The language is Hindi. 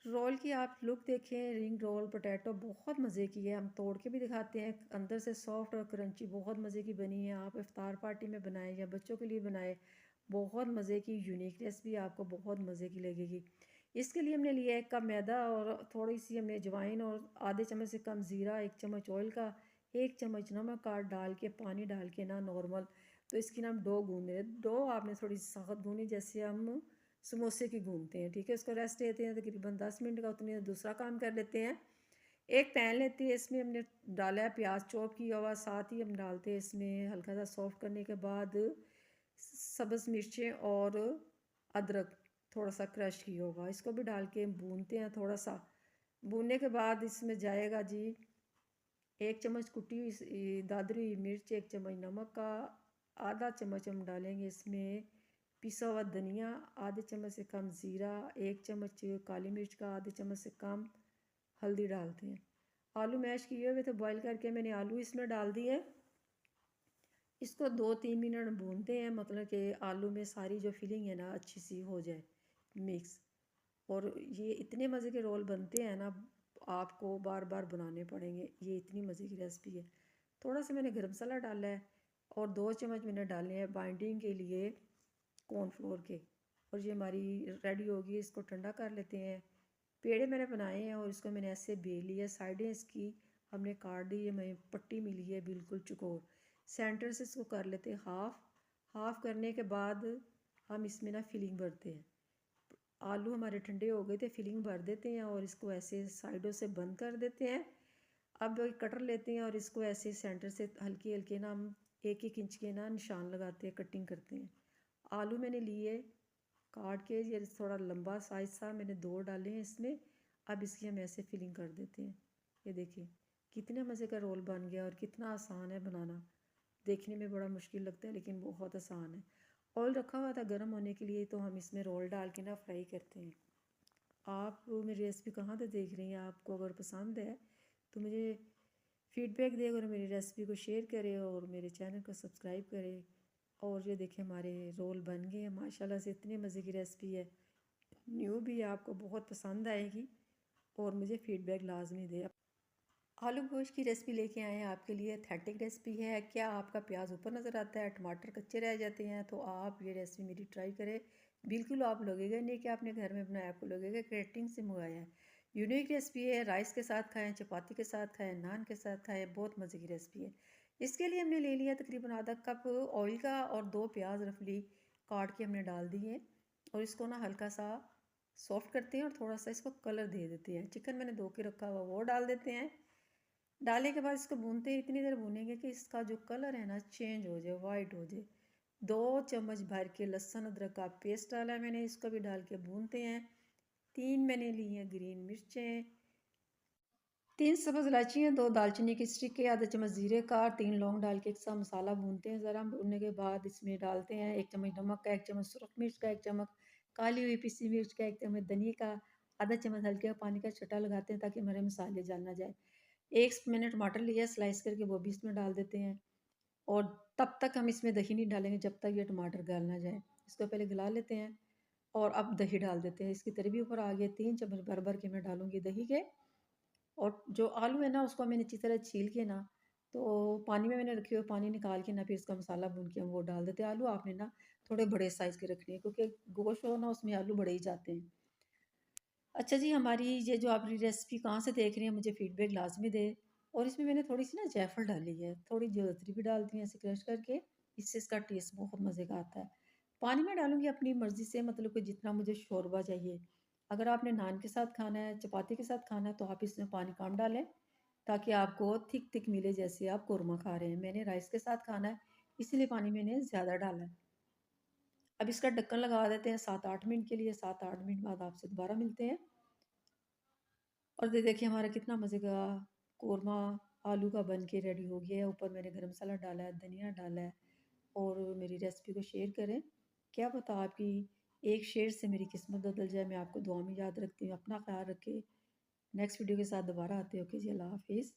रोल की आप लुक देखें, रिंग रोल पोटैटो बहुत मज़े की है। हम तोड़ के भी दिखाते हैं, अंदर से सॉफ्ट और क्रंची बहुत मज़े की बनी है। आप इफ्तार पार्टी में बनाएं या बच्चों के लिए बनाएं, बहुत मज़े की यूनिक रेसिपी आपको बहुत मज़े की लगेगी। इसके लिए हमने लिया 1 कप मैदा और थोड़ी सी हमने अजवाइन और आधे चम्मच से कम ज़ीरा, 1 चम्मच ऑयल का, 1 चम्मच नमक का डाल के, पानी डाल के ना नॉर्मल। तो इसकी ना हम डो गूँध रहे हैं। डो आपने थोड़ी सी सख्त गूँनी, जैसे हम समोसे की गूँथते हैं, ठीक है। उसको रेस्ट देते हैं तकरीबन 10 मिनट का, उतनी देर दूसरा काम कर लेते हैं। एक पैन लेते हैं, इसमें हमने डाला है प्याज चॉप किया हुआ, साथ ही हम डालते हैं इसमें हल्का सा सॉफ्ट करने के बाद सब्ज़ मिर्चें और अदरक थोड़ा सा क्रश किया होगा, इसको भी डाल के भूनते हैं थोड़ा सा। भूनने के बाद इसमें जाएगा जी 1 चम्मच कुटी हुई दादरी हुई मिर्च, 1 चम्मच नमक का, आधा चम्मच हम डालेंगे इसमें पिसा हुआ धनिया, आधे चम्मच से कम ज़ीरा, 1 चम्मच काली मिर्च का, आधे चम्मच से कम हल्दी डालते हैं। आलू मैश किए हुए थे बॉईल करके, मैंने आलू इसमें डाल दिए। इसको 2-3 मिनट भूनते हैं, मतलब कि आलू में सारी जो फिलिंग है ना अच्छी सी हो जाए मिक्स। और ये इतने मज़े के रोल बनते हैं ना, आपको बार बार बनाने पड़ेंगे, ये इतनी मज़े की रेसिपी है। थोड़ा सा मैंने गरम मसाला डाला है और 2 चम्मच मैंने डाले हैं बाइंडिंग के लिए कॉर्नफ्लोर के। और ये हमारी रेडी होगी, इसको ठंडा कर लेते हैं। पेड़े मैंने बनाए हैं और इसको मैंने ऐसे बेल लिया, साइडें इसकी हमने काट दी, ये हमें पट्टी मिली है बिल्कुल चौकोर। सेंटर से इसको कर लेते हैं हाफ़। हाफ़ करने के बाद हम इसमें ना फिलिंग भरते हैं। आलू हमारे ठंडे हो गए थे, फिलिंग भर देते हैं और इसको ऐसे साइडों से बंद कर देते हैं। अब कटर लेते हैं और इसको ऐसे सेंटर से हल्के हल्के ना हम 1-1 इंच के ना निशान लगाते हैं, कटिंग करते हैं। आलू मैंने लिए काट के, ये थोड़ा लंबा साइज था, मैंने 2 डाले हैं इसमें। अब इसकी हम ऐसे फिलिंग कर देते हैं। ये देखिए कितने मज़े का रोल बन गया और कितना आसान है बनाना। देखने में बड़ा मुश्किल लगता है लेकिन बहुत आसान है। ऑयल रखा हुआ था गर्म होने के लिए, तो हम इसमें रोल डाल के ना फ्राई करते हैं। आप मेरी रेसिपी कहाँ से देख रही हैं? आपको अगर पसंद है तो मुझे फीडबैक दें और मेरी रेसिपी को शेयर करें और मेरे चैनल को सब्सक्राइब करें। और ये देखिए हमारे रोल बन गए हैं माशाल्लाह से, इतने मज़े की रेसिपी है, न्यू भी आपको बहुत पसंद आएगी। और मुझे फ़ीडबैक लाजमी दें। आलू गोश्त की रेसिपी लेके आए हैं आपके लिए, एथेंटिक रेसिपी है। क्या आपका प्याज ऊपर नज़र आता है, टमाटर कच्चे रह जाते हैं, तो आप ये रेसिपी मेरी ट्राई करें। बिल्कुल आप लगेगा नहीं कि आपने घर में बनाया, आपको लगेगा क्रेटिंग से मंगाया है। यूनिक रेसिपी है, राइस के साथ खाएं, चपाती के साथ खाएं, नान के साथ खाएं, बहुत मज़े की रेसिपी है। इसके लिए हमने ले लिया तकरीबन आधा कप ऑयल का और 2 प्याज रफली काट के हमने डाल दिए और इसको ना हल्का सा सॉफ्ट करते हैं और थोड़ा सा इसको कलर दे देते हैं। चिकन मैंने धो के रखा हुआ वो डाल देते हैं। डालने के बाद इसको भूनते हैं, इतनी देर भूनेंगे कि इसका जो कलर है ना चेंज हो जाए, वाइट हो जाए। 2 चम्मच भर के लहसुन अदरक का पेस्ट डाला है मैंने, इसको भी डाल के भूनते हैं। 3 मैंने ली हैं ग्रीन मिर्चें, 3 सब्ज़ इलायचियाँ, 2 दालचीनी की स्टिक, आधा चम्मच जीरे का, 3 लौंग डाल के एक साथ मसाला भूनते हैं। ज़रा भूनने के बाद इसमें डालते हैं 1 चम्मच नमक का, 1 चम्मच सुरख मिर्च का, 1 चम्मच काली हुई पिसी मिर्च का, 1 चम्मच धनिया का, आधा चम्मच हल्के पानी का छट्टा लगाते हैं ताकि हमारे मसाले जल ना जाए। 1 मैंने टमाटर लिया स्लाइस करके, वो भी इसमें डाल देते हैं। और तब तक हम इसमें दही नहीं डालेंगे जब तक ये टमाटर गल ना जाए। इसको पहले गला लेते हैं और अब दही डाल देते हैं। इसकी तरी भी ऊपर आ गई, 3 चम्मच भर भर के मैं डालूँगी दही के। और जो आलू है ना उसको मैंने अच्छी तरह छील के ना, तो पानी में मैंने रखे हुए, पानी निकाल के ना फिर इसका मसाला भून के हम वो डाल देते हैं। आलू आपने ना थोड़े बड़े साइज़ के रखने हैं क्योंकि गोश्त हो ना उसमें आलू बड़े ही जाते हैं। अच्छा जी, हमारी ये जो आप रेसिपी कहाँ से देख रही हैं मुझे फ़ीडबैक लाज़मी दें। और इसमें मैंने थोड़ी-सी ना जायफ़ल डाली है, थोड़ी जवित्री भी डाल दी है ऐसे क्रश करके, इससे इसका टेस्ट बहुत मज़े का आता है। पानी मैं डालूँगी अपनी मर्ज़ी से, मतलब कि जितना मुझे शोरबा चाहिए। अगर आपने नान के साथ खाना है, चपाती के साथ खाना है तो आप इसमें पानी कम डालें ताकि आपको थिक-थिक मिले जैसे आप कोरमा खा रहे हैं। मैंने राइस के साथ खाना है इसीलिए पानी मैंने ज़्यादा डाला है। अब इसका ढक्कन लगा देते हैं 7-8 मिनट के लिए, 7-8 मिनट बाद आपसे दोबारा मिलते हैं। और ये देखिए हमारा कितना मज़े का कोरमा आलू का बन के रेडी हो गया है। ऊपर मैंने गरम मसाला डाला है, धनिया डाला है। और मेरी रेसिपी को शेयर करें। क्या पता आपकी एक शेयर से मेरी किस्मत बदल जाए। मैं आपको दुआ में याद रखती हूँ। अपना ख्याल रखें। नेक्स्ट वीडियो के साथ दोबारा आते हैं। ओके जी, अल्लाह हाफ़िज़।